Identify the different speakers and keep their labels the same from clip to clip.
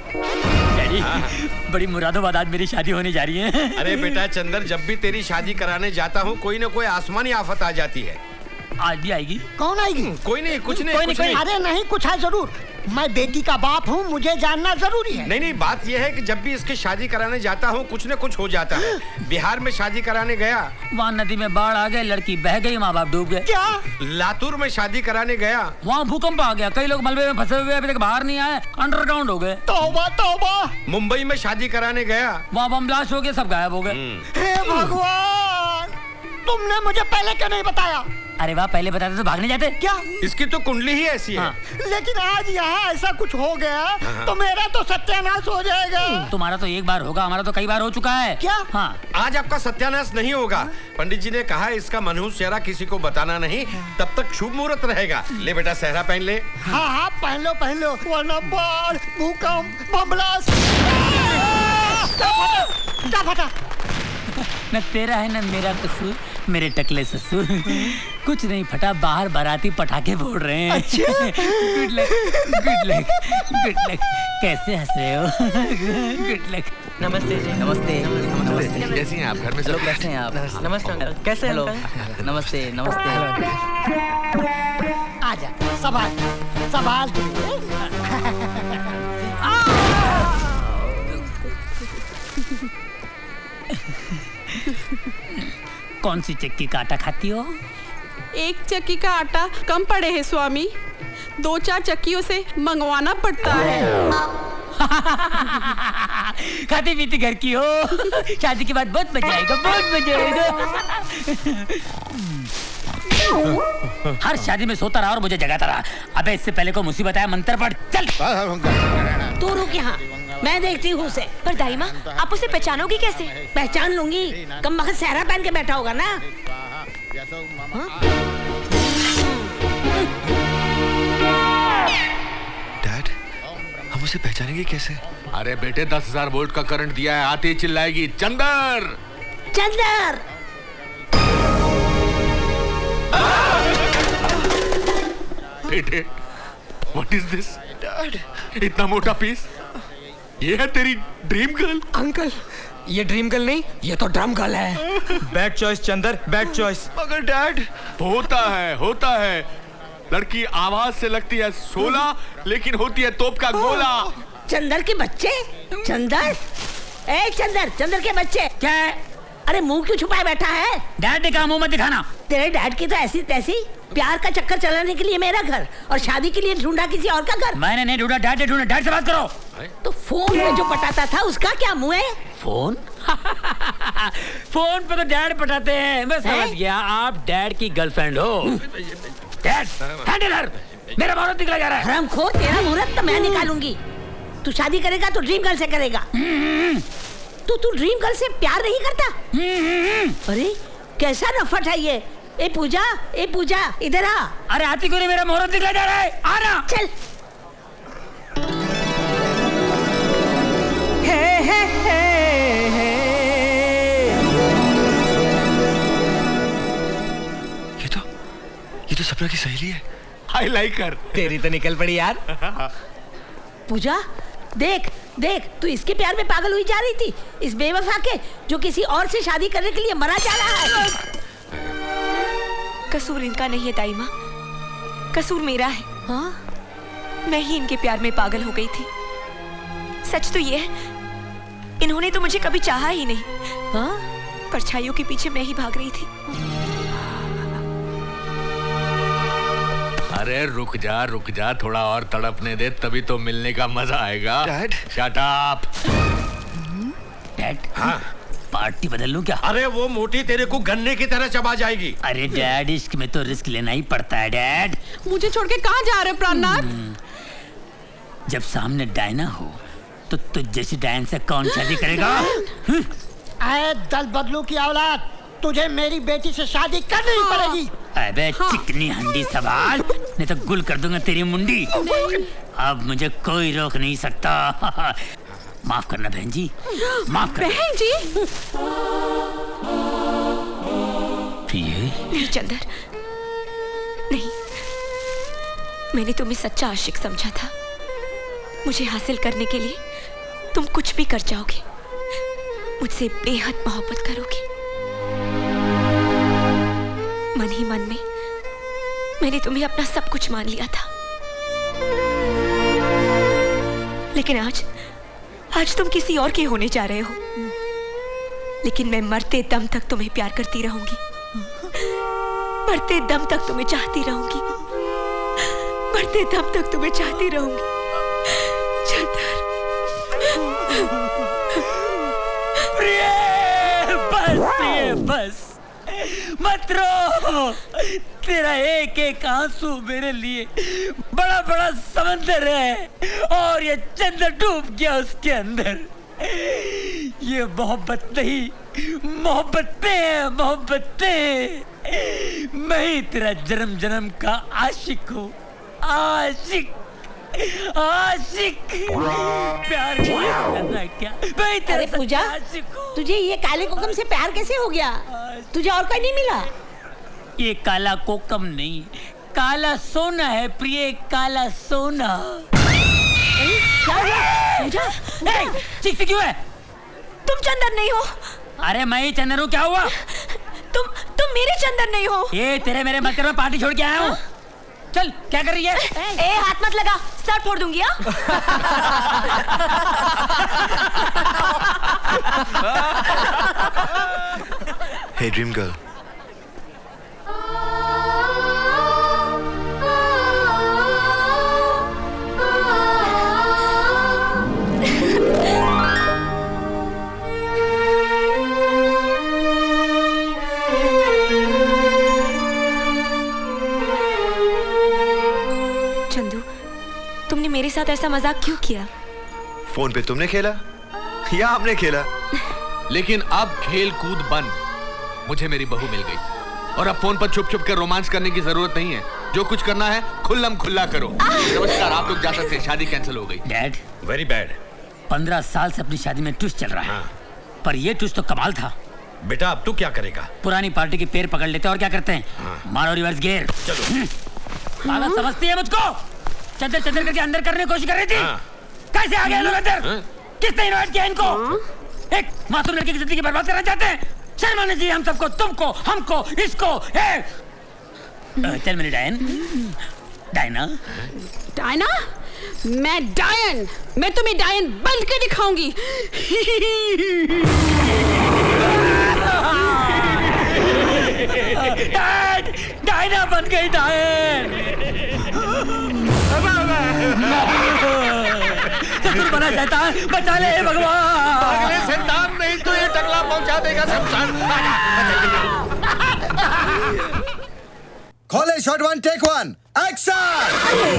Speaker 1: Daddy, बड़ी मुरादाबाद आज मेरी शादी होने जा रही है।
Speaker 2: अरे बेटा चंदर, जब भी तेरी शादी कराने जाता हूँ कोई ना कोई आसमानी आफत आ जाती है।
Speaker 1: आज भी आएगी?
Speaker 3: कौन आएगी?
Speaker 2: कोई नहीं, कुछ नहीं,
Speaker 3: कोई
Speaker 2: कुछ
Speaker 3: नहीं।
Speaker 2: नहीं।
Speaker 3: अरे नहीं, कुछ है जरूर। मैं बेटी का बाप हूँ, मुझे जानना जरूरी है।
Speaker 2: नहीं, बात यह है कि जब भी इसकी शादी कराने जाता हूँ कुछ न कुछ हो जाता है। बिहार में शादी कराने गया,
Speaker 1: वहाँ नदी में बाढ़ आ गए, लड़की बह गई, माँ बाप डूब गए।
Speaker 3: क्या?
Speaker 2: लातूर में शादी कराने गया,
Speaker 1: वहाँ भूकंप आ गया, कई लोग मलबे में फंसे हुए अभी तक बाहर नहीं आए, अंडरग्राउंड हो गए।
Speaker 3: तौबा तौबा।
Speaker 2: मुंबई में शादी कराने गया,
Speaker 1: वहाँ बम ब्लास्ट हो गए, सब गायब हो गए।
Speaker 3: हे भगवान, तुमने मुझे पहले क्यों नहीं बताया?
Speaker 1: अरे वाह, पहले बताते तो भागने जाते।
Speaker 3: क्या?
Speaker 2: इसकी तो कुंडली ही ऐसी है।
Speaker 3: लेकिन आज यहाँ ऐसा कुछ हो गया तो मेरा तो सत्यानाश हो जाएगा।
Speaker 1: तुम्हारा तो एक बार होगा, हमारा तो कई बार हो चुका है।
Speaker 3: क्या?
Speaker 1: हाँ।
Speaker 2: आज आपका सत्यानाश नहीं होगा। पंडित जी ने कहा इसका मनहूस चेहरा किसी को बताना नहीं, तब तक शुभ मुहूर्त रहेगा। ले बेटा सेहरा पहन ले।
Speaker 3: हाँ, पहन लो, वरना बाढ़, भूकंप, बम ब्लास्ट। क्या फटा?
Speaker 1: न तेरा है न मेरा कसूर, मेरे टकले ससुर। कुछ नहीं फटा, बाहर बाराती पटाखे फोड़ रहे हैं।
Speaker 3: अच्छा।
Speaker 1: Good luck, good luck, good luck. कैसे हंस रहे हो? Good luck.
Speaker 4: नमस्ते जी।
Speaker 5: नमस्ते।
Speaker 4: नमस्ते।
Speaker 5: कैसी हैं आप? घर में सब
Speaker 4: कैसे हैं आप? नमस्ते अंकल। कैसे हैं अंकल? नमस्ते नमस्ते।
Speaker 3: आजा, सवाल
Speaker 1: कौन सी चक्की का आटा खाती हो?
Speaker 6: एक चक्की का आटा कम पड़े है स्वामी, 2-4 चक्कियों से मंगवाना पड़ता है।
Speaker 1: खाती पीती घर की हो। शादी के बाद बहुत मजा आएगा, बहुत मजा आएगा। हर शादी में सोता रहा और मुझे जगाता रहा। अबे इससे पहले को मुसीबत आया, मंत्र पढ़ चल।
Speaker 7: तू रुक यहाँ, मैं देखती हूँ उसे। पर दाई माँ, आप उसे पहचानोगी कैसे? पहचान लूंगी, कम वक्त सेहरा पहन के बैठा होगा ना।
Speaker 5: डैड, हम उसे पहचानेंगे कैसे? अरे बेटे 10,000 वोल्ट का करंट दिया है, आते ही चिल्लाएगी चंदर
Speaker 7: चंदर।
Speaker 5: बेटे, व्हाट इज दिस? इतना मोटा पीस, ये है तेरी ड्रीम गर्ल?
Speaker 4: अंकल, ये ड्रीम गर्ल नहीं, ये तो ड्रम गर्ल है।
Speaker 8: Bad choice Chander, bad choice.
Speaker 5: मगर डैड, होता है। लड़की आवाज से लगती है 16, लेकिन होती है तोप का गोला।
Speaker 7: चंदर के बच्चे? चंदर, ए चंदर के बच्चे।
Speaker 1: क्या है?
Speaker 7: अरे मुंह क्यों छुपाए बैठा है?
Speaker 1: डैड ने कहा मुंह मत दिखाना।
Speaker 7: तेरे डैड की तो ऐसी तैसी, प्यार का चक्कर चलाने के लिए मेरा घर और शादी के लिए ढूंढा किसी और का घर।
Speaker 1: मैंने नहीं ढूंढा, डैड ने ढूंढा। डैड से बात करो।
Speaker 7: तो फोन में जो पटाता था उसका क्या मुंह है?
Speaker 1: फोन? फोन पे तो डैड पटाते हैं। मैं समझ गया, आप डैड की गर्लफ्रेंड हो। डैड, हैंड इधर, मेरा मुहूर्त निकला जा रहा है।
Speaker 7: हरामखोर, तेरा मुहूर्त तो मैं निकालूंगी। तू शादी करेगा तो ड्रीम गर्ल से करेगा। तू ड्रीम गर्ल से प्यार नहीं करता? अरे कैसा नफट है ये। ए पूजा, इधर आ।
Speaker 1: अरे आती को नहीं, मेरा मुहूर्त निकला जा रहा है, आना।
Speaker 7: चल।
Speaker 5: ये तो सपना की सहेली है। आई लाइक हर।
Speaker 4: तेरी तो निकल पड़ी यार।
Speaker 7: पूजा, देख तू इसके प्यार में पागल हुई जा रही थी, इस बेवफा के जो किसी और से शादी करने के लिए मरा जा रहा है।
Speaker 9: कसूर इनका नहीं है दाई माँ, कसूर मेरा है।
Speaker 7: हाँ?
Speaker 9: मैं ही इनके प्यार में पागल हो गई थी। सच तो ये है, इन्होंने तो मुझे कभी चाहा ही नहीं।
Speaker 7: हाँ?
Speaker 9: परछाइयों के पीछे मैं ही भाग रही थी।
Speaker 5: अरे रुक जा, थोड़ा और तड़पने दे, तभी तो मिलने का मजा आएगा। Dad, shut up.
Speaker 1: डैड,
Speaker 2: हाँ?
Speaker 1: पार्टी बदल लूं क्या?
Speaker 2: अरे वो मोटी तेरे को गन्ने की तरह चबा जाएगी।
Speaker 1: अरे डैड, इश्क में तो रिस्क लेना ही पड़ता है डैड।
Speaker 6: मुझे छोड़ के कहाँ जा रहे हो प्राणनाथ?
Speaker 1: जब सामने डायना हो तो तुझ जैसी डायन से कौन शादी करेगा?
Speaker 3: आए दल बदलू की औलाद, तुझे मेरी बेटी से शादी करनी ही पड़ेगी।
Speaker 1: अबे चिकनी हंडी सवाल, नहीं तो गुल कर दूंगा तेरी मुंडी। अब मुझे कोई रोक नहीं सकता। माफ करना बहन जी, माफ करना।
Speaker 6: बहन जी?
Speaker 1: प्रिय?
Speaker 9: नहीं चंदर, नहीं, मैंने तुम्हें सच्चा आशिक समझा था, मुझे हासिल करने के लिए तुम कुछ भी कर जाओगे, मुझसे बेहद मोहब्बत करोगे। मन ही मन में मैंने तुम्हें अपना सब कुछ मान लिया था, लेकिन आज तुम किसी और के होने जा रहे हो। लेकिन मैं मरते दम तक तुम्हें प्यार करती रहूंगी, मरते दम तक तुम्हें चाहती रहूंगी, मरते दम तक तुम्हें चाहती रहूंगी। चंदर,
Speaker 1: प्रिय, बस मत रो। तेरा एक एक आंसू मेरे लिए बड़ा बड़ा समंदर है और ये चंदर डूब गया उसके अंदर। ये मोहब्बत नहीं, मोहब्बतें हैं, मोहब्बतें। मैं ही तेरा जन्म जन्म का आशिक हूँ, आशिक आशिक। प्यार करना क्या? मैं तेरा
Speaker 7: पूजा,
Speaker 1: आशिक हूँ।
Speaker 7: तुझे ये काले कोकम से प्यार कैसे हो गया? तुझे और कोई नहीं मिला?
Speaker 1: ये काला कोकम नहीं, काला सोना है प्रिय, काला सोना।
Speaker 7: क्या हुआ? पूजा,
Speaker 1: चीखती क्यों है?
Speaker 9: तुम चंदर नहीं हो।
Speaker 1: अरे मैं ही चंदर हूँ, क्या हुआ?
Speaker 9: तुम मेरे चंदर नहीं हो।
Speaker 1: ये तेरे मेरे मत कर, मैं पार्टी छोड़ के आया हूँ। चल, क्या कर रही है?
Speaker 9: ए, हाथ मत लगा, सर फोड़ दूंगी।
Speaker 10: Hey dream girl.
Speaker 9: चंदू, तुमने मेरे साथ ऐसा मजाक क्यों किया?
Speaker 10: फोन पे तुमने खेला या हमने खेला?
Speaker 5: लेकिन अब खेल कूद बंद। मुझे मेरी बहू मिल गई और अब फोन पर छुप छुप कर रोमांस करने की जरूरत नहीं है। जो कुछ करना है खुल्लम खुल्ला करो। नमस्कार, आप लोग जा सकते हैं, शादी कैंसिल हो गई।
Speaker 1: Dad,
Speaker 2: very bad.
Speaker 1: 15 साल से अपनी शादी में ट्विस्ट चल रहा है।
Speaker 2: हाँ।
Speaker 1: पर ये ट्विस्ट तो कमाल था।
Speaker 2: बेटा अब तू क्या करेगा?
Speaker 1: पुरानी पार्टी के पैर पकड़ लेते और क्या करते हैं? मारो रिवर्स गियर।
Speaker 2: चलो।
Speaker 1: पागल समझती है मुझको? चंदर चंदर करके अंदर करने की कोशिश कर रही थी।
Speaker 2: हाँ।
Speaker 1: कैसे आ गए लोग अंदर? किसने इनवाइट किया इनको? एक मासूम लड़की की जिंदगी बर्बाद करना चाहते हैं? शर्म आनी चाहिए हम सबको, तुमको, हमको, इसको। चल मेरी डायन, डायना।
Speaker 6: डायना? मैं डायन, मैं तुम्हें डायन बन के दिखाऊंगी।
Speaker 1: डायना बन गई डायन। ससुर बना शैतान, बचा ले भगवान।
Speaker 2: अगले शैतान नहीं तो ये टकला पहुंचा देगा शमशान।
Speaker 10: खोले shot one take one action.
Speaker 11: अरे,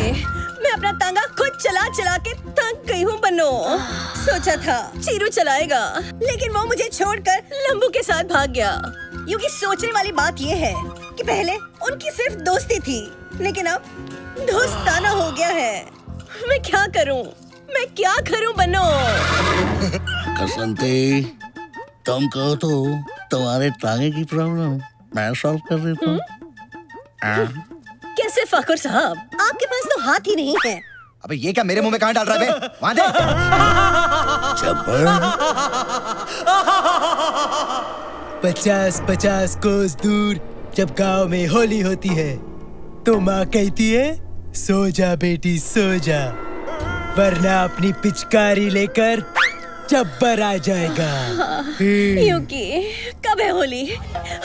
Speaker 11: मैं अपना तांगा खुद चला चला के थक गई हूँ बनो। सोचा था चीरू चलाएगा, लेकिन वो मुझे छोड़कर लंबू के साथ भाग गया। यूँ सोचने वाली बात ये है कि पहले उनकी सिर्फ दोस्ती थी, लेकिन अब दोस्ताना हो गया है। मैं क्या करूँ, मैं क्या करूँ बनो?
Speaker 3: कसंती, तुम कहो तो तुम्हारे तांगे की प्रॉब्लम मैं सॉल्व कर देता हूँ।
Speaker 11: कैसे फाखुर साहब, आपके पास तो हाथ ही नहीं है।
Speaker 10: अबे ये क्या मेरे मुंह में कहाँ डाल रहा है बे? वहाँ दे।
Speaker 3: चप्पल
Speaker 12: 50-50 कोस दूर जब गांव में होली होती है तो माँ कहती है सो जा बेटी सो जा, वरना अपनी पिचकारी लेकर जब्बर आ जाएगा।
Speaker 11: यूकी, कब है होली?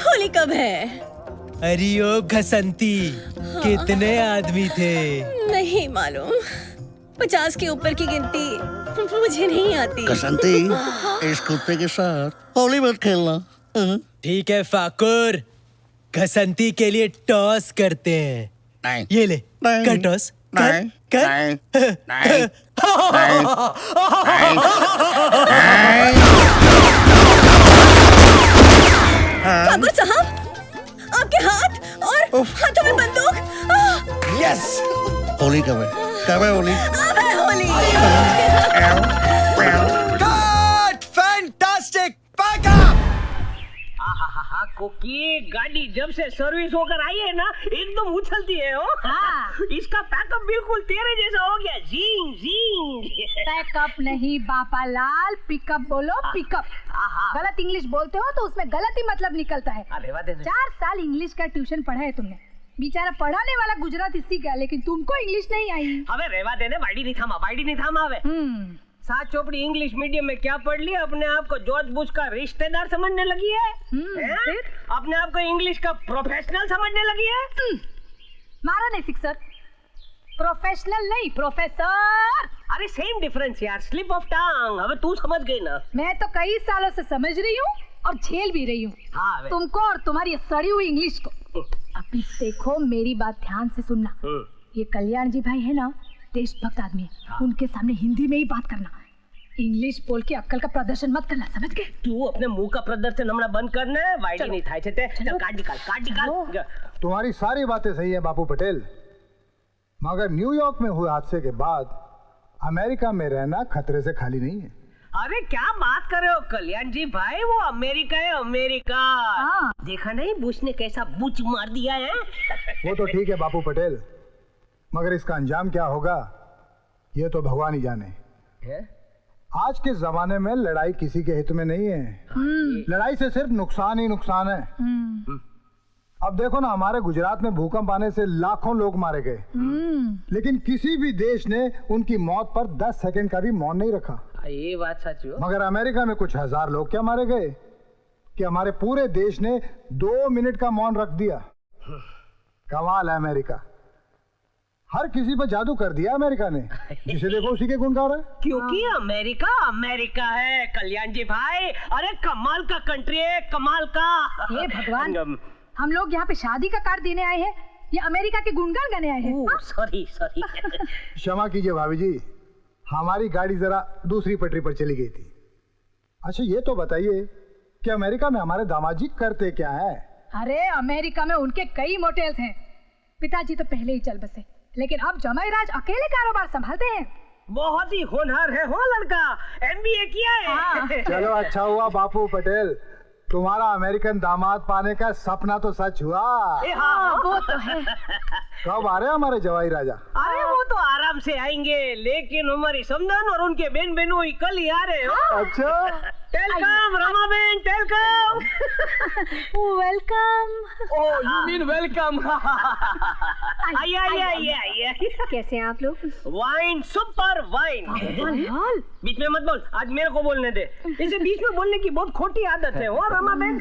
Speaker 11: होली कब है?
Speaker 12: अरे ओ घसंती, कितने आदमी थे?
Speaker 11: नहीं मालूम, 50 के ऊपर की गिनती मुझे नहीं आती।
Speaker 3: कसंती, इस कुत्ते के साथ होली मत खेलना।
Speaker 12: ठीक है फाकुर, घसंती के लिए टॉस करते हैं।
Speaker 3: नहीं,
Speaker 12: ये ले,
Speaker 3: नहीं,
Speaker 12: कर टॉस, कर,
Speaker 3: नहीं,
Speaker 12: कर।
Speaker 3: नहीं, नहीं,
Speaker 11: ठाकुर साहब, आपके हाथ और हाथों में बंदूक।
Speaker 3: यस, होली कब है? कब है होली?
Speaker 11: अब है होली।
Speaker 10: Fantastic, back up.
Speaker 13: कोकी, गाड़ी जब से सर्विस होकर आई है ना एकदम उछलती है। हो हाँ। इसका पैकअप बिल्कुल तेरे जैसा हो गया। जींग जींग।
Speaker 14: पैकअप नहीं बापा लाल, पिकअप बोलो पिकअप। गलत इंग्लिश बोलते हो तो उसमें गलत ही मतलब निकलता है। 4 साल इंग्लिश का ट्यूशन पढ़ा है तुमने। बेचारा पढ़ाने वाला गुजराती सीख गया लेकिन तुमको इंग्लिश नहीं आई।
Speaker 13: हमें रेवा देने वाइडी नहीं थामा हवे। 7 चौपड़ी इंग्लिश मीडियम में क्या पढ़ लिया? अपने आप को जॉर्ज बुश का रिश्तेदार समझने लगी है। अपने आप को इंग्लिश का प्रोफेशनल समझने लगी है।
Speaker 14: मारा नहीं सिक्सर, प्रोफेशनल नहीं प्रोफेसर।
Speaker 13: अरे सेम डिफरेंस यार, स्लिप ऑफ टंग। अब तू समझ गई ना? मैं
Speaker 14: तो कई सालों से समझ रही हूँ और झेल भी रही हूँ तुमको और तुम्हारी सड़ी हुई इंग्लिश को। अभी देखो मेरी बात ध्यान से सुनना। ये कल्याण जी भाई है ना, देशभक्त आदमी है। उनके सामने हिंदी में ही बात करना, इंग्लिश बोल के अक्कल का प्रदर्शन मत करना, समझ गए?
Speaker 13: तू अपने मुंह का प्रदर्शन हमारा बंद करना है। वाइडी नहीं था चल काट निकाल।
Speaker 15: तुम्हारी सारी बातें सही है बापू पटेल, मगर न्यूयॉर्क में हुए हादसे के बाद अमेरिका में रहना खतरे से खाली नहीं है।
Speaker 13: अरे क्या बात कर रहे हो कल्याण जी भाई, वो अमेरिका है अमेरिका। देखा नहीं बुश ने कैसा बुच मार दिया है।
Speaker 15: वो तो ठीक है बापू पटेल, मगर इसका अंजाम क्या होगा ये तो भगवान ही जाने। आज के जमाने में लड़ाई किसी के हित में नहीं है। लड़ाई से सिर्फ नुकसान ही नुकसान है। अब देखो ना, हमारे गुजरात में भूकंप आने से लाखों लोग मारे गए, लेकिन किसी भी देश ने उनकी मौत पर 10 सेकंड का भी मौन नहीं रखा।
Speaker 13: ये बात सच है।
Speaker 15: मगर अमेरिका में कुछ 1000 लोग क्या मारे गए कि हमारे पूरे देश ने 2 मिनट का मौन रख दिया। कमाल है अमेरिका, हर किसी पर जादू कर दिया अमेरिका ने। जिसे देखो उसी के गुण गा रहा है।
Speaker 13: क्योंकि अमेरिका अमेरिका है कल्याण जी भाई। अरे कमाल का कंट्री है, कमाल का।
Speaker 14: हे भगवान, हम लोग यहाँ पे शादी का कार्ड देने आए हैं या अमेरिका के गुणगान गाने आए हैं?
Speaker 13: सॉरी
Speaker 15: क्षमा कीजिए भाभी जी, हमारी गाड़ी जरा दूसरी पटरी पर चली गई थी। अच्छा ये तो बताइए कि अमेरिका में हमारे दामाद जी करते क्या है?
Speaker 14: अरे अमेरिका में उनके कई मोटेल्स हैं। पिताजी तो पहले ही चल बसे, लेकिन अब जमाई राज अकेले कारोबार संभालते हैं।
Speaker 13: बहुत ही होनहार है हो लड़का, MBA किया है।
Speaker 15: चलो अच्छा हुआ बापू पटेल, तुम्हारा अमेरिकन दामाद पाने का सपना तो सच हुआ।
Speaker 14: वो तो है।
Speaker 15: कब आ रहे हैं हमारे जवाई राजा?
Speaker 13: अरे वो तो आराम से आएंगे, लेकिन हमारी समधन और उनके बहन बहनों कल ही आ रहे हो।
Speaker 15: अच्छा
Speaker 13: वेलकम रमा बहन, welcome.
Speaker 14: Welcome.
Speaker 13: Oh you mean welcome. आइए।
Speaker 14: कैसे हैं आप लोग?
Speaker 13: Wine, super wine. बीच में मत बोल, आज मेरे को बोलने दे। इसे बीच में बोलने की बहुत खोटी आदत है। वो रमा बहन,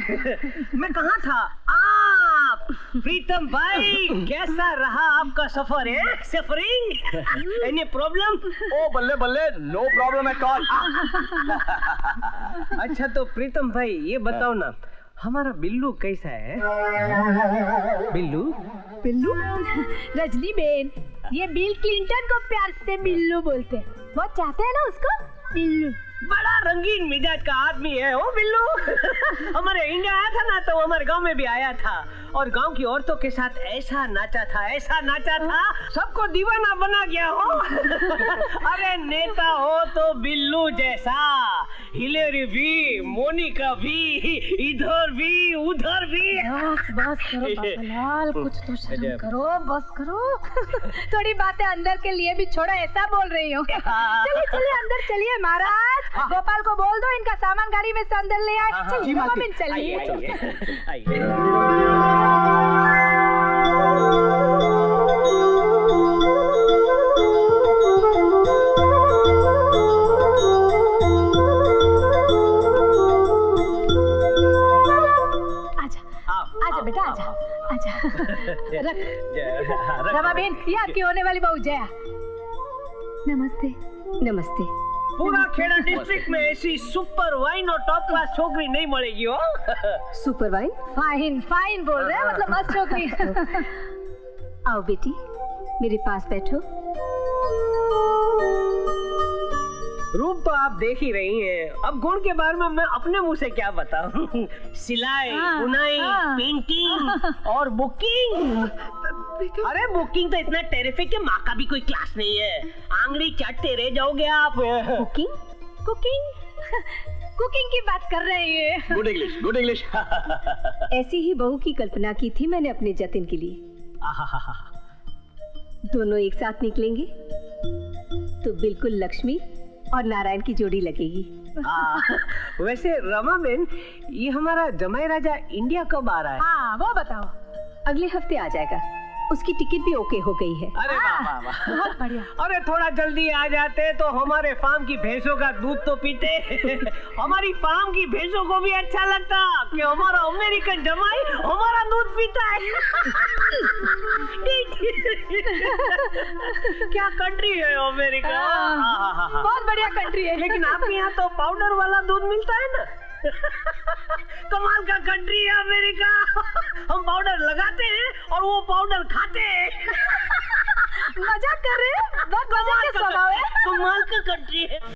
Speaker 13: मैं कहाँ था? आप प्रीतम भाई, कैसा रहा आपका सफर है? सफरिंग? Any problem?
Speaker 8: ओ बल्ले बल्ले, नो प्रॉब्लम एट ऑल।
Speaker 13: अच्छा तो प्रीतम भाई ये बताओ ना, हमारा बिल्लू कैसा है? बिल्लू
Speaker 14: रजनी बेन, ये बिल क्लिंटन को प्यार से बिल्लू बोलते हैं। बहुत चाहते हैं ना उसको बिल्लू।
Speaker 13: बड़ा रंगीन मिजाज का आदमी है वो बिल्लू। हमारे इंडिया आया था ना तो हमारे गांव में भी आया था और गांव की औरतों के साथ ऐसा नाचा था, सबको दीवाना बना गया हो। अरे नेता हो तो बिल्लू जैसा, हिलेरी भी, मोनिका भी, इधर भी उधर भी।
Speaker 14: बस करो बाबूलाल, कुछ तो शर्म करो, बस करो। थोड़ी बातें अंदर के लिए भी छोड़ो, ऐसा बोल रही हूँ। चलिए अंदर चलिए महाराज। गोपाल को बोल दो इनका सामान गाड़ी में से अंदर ले आए। चलिए। आजा बेटा, आजा। रमा बेन, ये आपकी होने वाली बहू जया।
Speaker 9: नमस्ते।
Speaker 13: पूरा खेड़ा डिस्ट्रिक्ट में ऐसी सुपर वाइन और टॉप क्लास छोकरी नहीं मिलेगी हो।
Speaker 9: Super wine?
Speaker 14: फाइन बोल रहे हैं, मतलब मस्त छोकरी।
Speaker 9: आओ बेटी, मेरे पास बैठो।
Speaker 13: रूप तो आप देख ही रही हैं, अब गुण के बारे में मैं अपने मुंह से क्या बताऊं। सिलाई, बुनाई, पेंटिंग और बुकिंग। अरे बुकिंग तो इतना टेरिफिक है, माँ का भी कोई क्लास नहीं है। आंगली चाटते रह जाओगे आप।
Speaker 9: कुकिंग?
Speaker 14: कुकिंग की बात कर रहे हैं।
Speaker 8: Good English, good English.
Speaker 11: ऐसी ही बहू की कल्पना की थी मैंने अपने जतिन के लिए। दोनों एक साथ निकलेंगे तो बिल्कुल लक्ष्मी और नारायण की जोड़ी लगेगी।
Speaker 13: वैसे रमा बेन, ये हमारा जमाई राजा इंडिया कब आ रहा है?
Speaker 14: हाँ वो बताओ।
Speaker 11: अगले हफ्ते आ जाएगा। उसकी टिकट भी ओके हो गई है।
Speaker 13: अरे वाह वाह वाह,
Speaker 14: बहुत बढ़िया।
Speaker 13: अरे थोड़ा जल्दी आ जाते तो हमारे फार्म की भैंसों का दूध तो पीते। हमारी फार्म की भैंसों को भी अच्छा लगता कि हमारा अमेरिकन जमाई हमारा दूध पीता है। क्या कंट्री है अमेरिका।
Speaker 14: बहुत बढ़िया कंट्री है।
Speaker 13: लेकिन आपके यहाँ तो पाउडर वाला दूध मिलता है ना। कमाल का कंट्री है अमेरिका। हम पाउडर लगाते हैं और वो पाउडर खाते हैं।
Speaker 14: मजाक कर रहे हैं? बहुत मजा के स्वभाव है।
Speaker 13: कमाल का कंट्री है।